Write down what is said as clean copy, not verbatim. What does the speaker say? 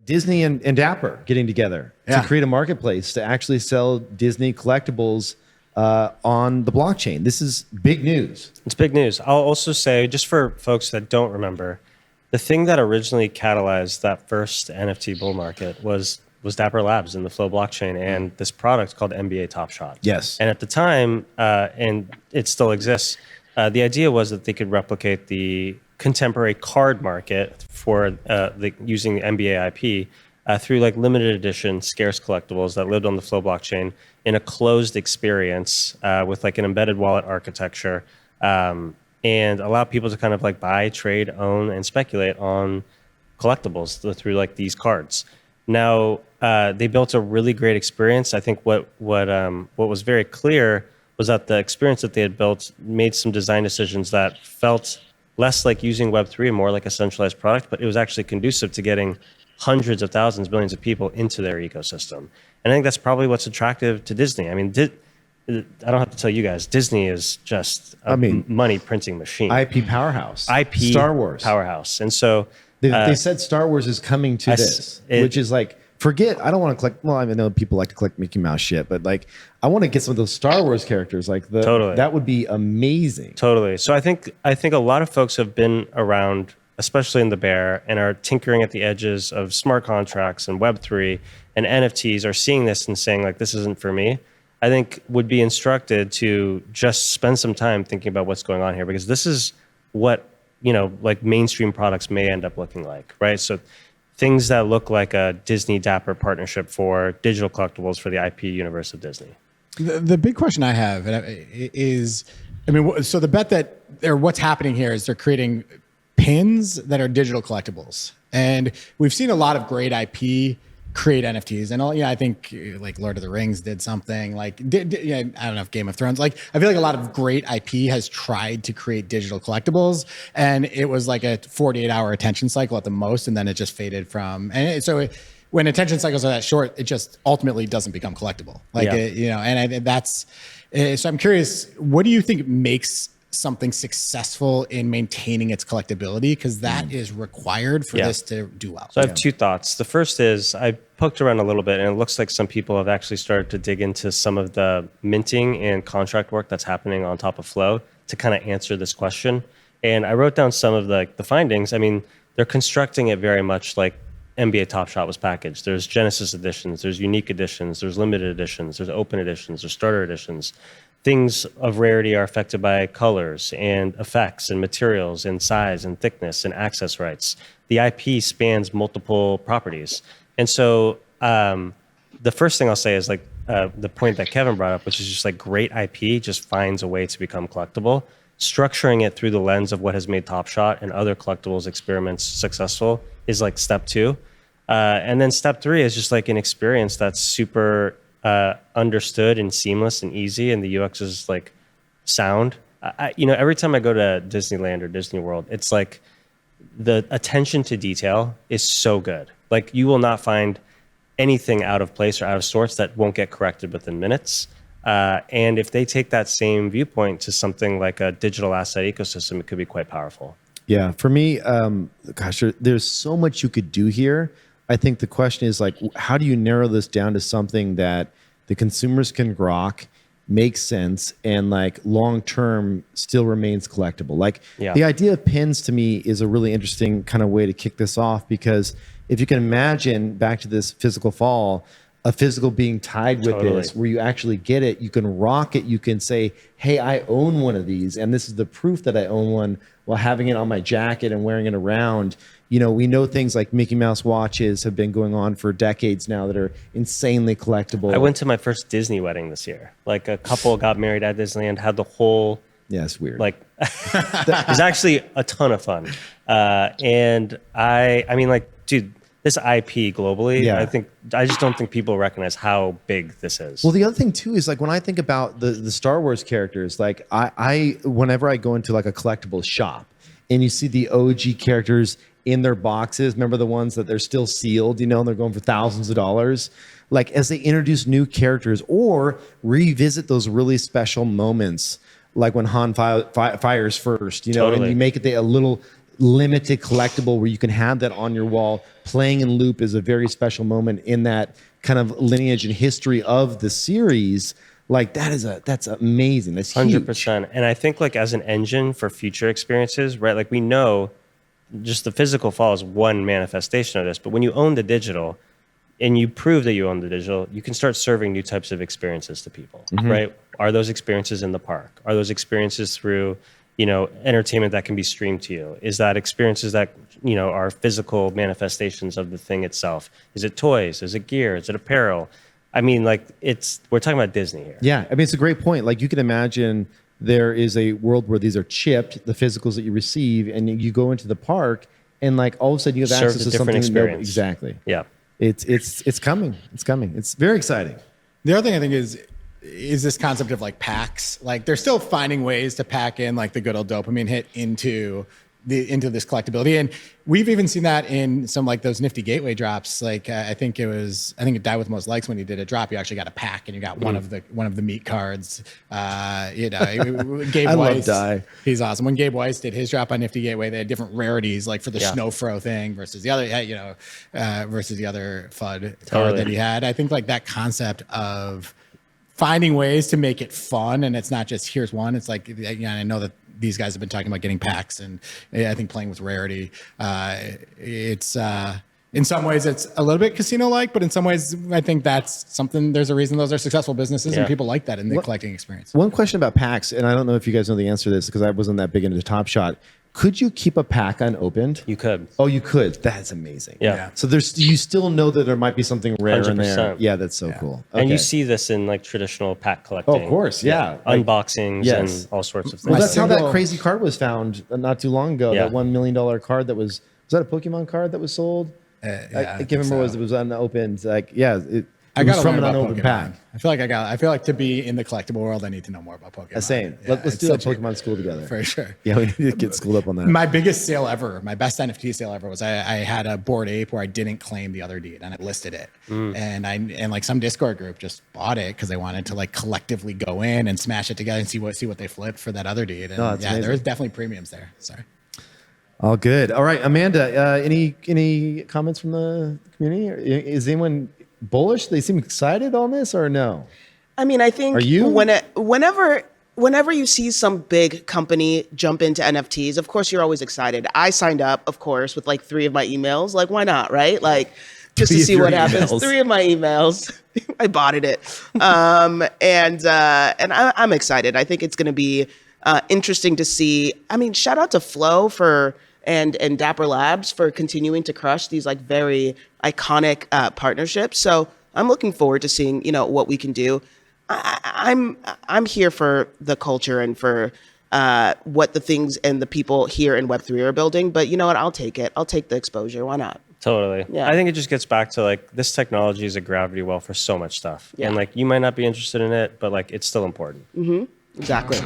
Disney and Dapper getting together to create a marketplace to actually sell Disney collectibles on the blockchain. This is big news. It's big news. I'll also say, just for folks that don't remember, the thing that originally catalyzed that first NFT bull market was Dapper Labs and the Flow blockchain and this product called NBA Top Shot. Yes. And at the time, and it still exists, the idea was that they could replicate the contemporary card market for using the NBA IP through like limited edition scarce collectibles that lived on the Flow blockchain in a closed experience with like an embedded wallet architecture, and allow people to kind of like buy, trade, own, and speculate on collectibles through like these cards. Now, they built a really great experience. I think what was very clear was that the experience that they had built made some design decisions that felt less like using Web3 and more like a centralized product, but it was actually conducive to getting hundreds of thousands, millions of people into their ecosystem. And I think that's probably what's attractive to Disney. I mean, I don't have to tell you guys, Disney is just a money printing machine. IP powerhouse. IP Star Wars powerhouse. And so they said Star Wars is coming to which is like, forget, I don't want to collect, well, I know people like to collect Mickey Mouse shit, but like, I want to get some of those Star Wars characters. Like that would be amazing. Totally. So I think a lot of folks have been around, especially in the bear, and are tinkering at the edges of smart contracts and Web3 and NFTs, are seeing this and saying like, this isn't for me. I think would be instructed to just spend some time thinking about what's going on here, because this is what, like mainstream products may end up looking like, right? So things that look like a Disney Dapper partnership for digital collectibles for the IP universe of Disney. The big question I have is, so the bet that, or what's happening here is they're creating pins that are digital collectibles. And we've seen a lot of great IP create NFTs, and I think like Lord of the Rings did something like, I don't know if Game of Thrones, like I feel like a lot of great IP has tried to create digital collectibles, and it was like a 48-hour attention cycle at the most, and then it just faded from, when attention cycles are that short, it just ultimately doesn't become collectible. So I'm curious, what do you think makes something successful in maintaining its collectability? Because that is required for this to do well. So I have two thoughts. The first is I poked around a little bit, and it looks like some people have actually started to dig into some of the minting and contract work that's happening on top of Flow to kind of answer this question. And I wrote down some of the findings. I mean, they're constructing it very much like NBA Top Shot was packaged. There's Genesis editions, there's unique editions, there's limited editions, there's open editions, there's starter editions. Things of rarity are affected by colors and effects and materials and size and thickness and access rights. The IP spans multiple properties. And so the first thing I'll say is like the point that Kevin brought up, which is just like great IP just finds a way to become collectible. Structuring it through the lens of what has made Top Shot and other collectibles experiments successful is like step 2. And then step 3 is just like an experience that's super understood and seamless and easy, and the UX is like sound. Every time I go to Disneyland or Disney World, it's like the attention to detail is so good. Like you will not find anything out of place or out of sorts that won't get corrected within minutes. And if they take that same viewpoint to something like a digital asset ecosystem, it could be quite powerful. Yeah, for me, there's so much you could do here. I think the question is like, how do you narrow this down to something that the consumers can grok, makes sense, and like long-term still remains collectible? Like the idea of pins to me is a really interesting kind of way to kick this off, because if you can imagine back to this physical fall, a physical being tied with this, where you actually get it, you can rock it, you can say, hey, I own one of these, and this is the proof that I own one, while having it on my jacket and wearing it around. We know things like Mickey Mouse watches have been going on for decades now that are insanely collectible. I went to my first Disney wedding this year. Like a couple got married at Disneyland, had the whole... Yeah, it's weird. Like, it was actually a ton of fun. And I mean, like, dude, this IP globally, I just don't think people recognize how big this is. Well, the other thing too is like when I think about the Star Wars characters, like I whenever I go into like a collectible shop and you see the OG characters in their boxes, remember the ones that they're still sealed, and they're going for thousands of dollars. Like as they introduce new characters or revisit those really special moments, like when Han fires first, and you make it a little limited collectible where you can have that on your wall. Playing in loop is a very special moment in that kind of lineage and history of the series. Like that's amazing. That's huge. 100%. And I think like as an engine for future experiences, right? Like we know just the physical fall is one manifestation of this, but when you own the digital and you prove that you own the digital, you can start serving new types of experiences to people, right? Are those experiences in the park? Are those experiences through, entertainment that can be streamed to you? Is that experiences that, are physical manifestations of the thing itself? Is it toys? Is it gear? Is it apparel? I mean, like we're talking about Disney here. Yeah. I mean, it's a great point. Like you can imagine there is a world where these are chipped, the physicals that you receive, and you go into the park and like all of a sudden you have access to something. Exactly. Yeah. It's coming. It's coming. It's very exciting. The other thing I think is this concept of like packs. Like they're still finding ways to pack in like the good old dopamine hit into this collectability, and we've even seen that in some like those nifty gateway drops. Like I think it died with most likes when he did a drop. You actually got a pack and you got one of the meat cards. Gabe I Weiss, love Die. He's awesome. When Gabe Weiss did his drop on Nifty Gateway, they had different rarities, like for the snow fro thing versus the other, versus the other FUD card that he had. I think like that concept of finding ways to make it fun, and it's not just here's one. It's like, I know that these guys have been talking about getting packs, and I think playing with rarity. It's in some ways it's a little bit casino-like, but in some ways I think that's something. There's a reason those are successful businesses, and people like that in the collecting experience. One question about packs, and I don't know if you guys know the answer to this because I wasn't that big into Top Shot. Could you keep a pack unopened? You could. Oh, you could. That's amazing. Yeah. So you still know that there might be something rare in there. 100%. Yeah, that's so cool. And Okay. you see this in like traditional pack collecting. Oh, of course, yeah. Like- Unboxings Yes. and all sorts of things. Well, that's how that single- crazy card was found not too long ago. Yeah. That $1 million card that was that a Pokemon card that was sold? I can't remember what it was unopened. Like, yeah, it was gotta from learn an about unopened Pokemon. pack. I feel like to be in the collectible world, I need to know more about Pokemon. Same. Yeah, Let's it's do a such Pokemon school together. for sure. Yeah, we need to get schooled up on that. My biggest sale ever, my best NFT sale ever was I had a Bored Ape where I didn't claim the other deed and I listed it. And like some Discord group just bought it because they wanted to like collectively go in and smash it together and see what they flipped for that other deed. And that's amazing. there was definitely premiums there. Sorry. All good. All right, Amanda. Any comments from the community? Is anyone bullish? They seem excited on this, or no? I mean, I think Are you? whenever you see some big company jump into NFTs, of course you're always excited. I signed up, of course, with like 3 of my emails. Like, why not, right? Like, just 3 to of see your what happens. emails. 3 of my emails. I botted it, and I'm excited. I think it's going to be interesting to see. I mean, shout out to Flow and Dapper Labs for continuing to crush these like very iconic partnerships. So I'm looking forward to seeing, what we can do. I'm here for the culture and for what the things and the people here in Web3 are building. But you know what? I'll take it. I'll take the exposure. Why not? Totally. Yeah. I think it just gets back to like this technology is a gravity well for so much stuff. Yeah. And like you might not be interested in it, but like it's still important. Exactly.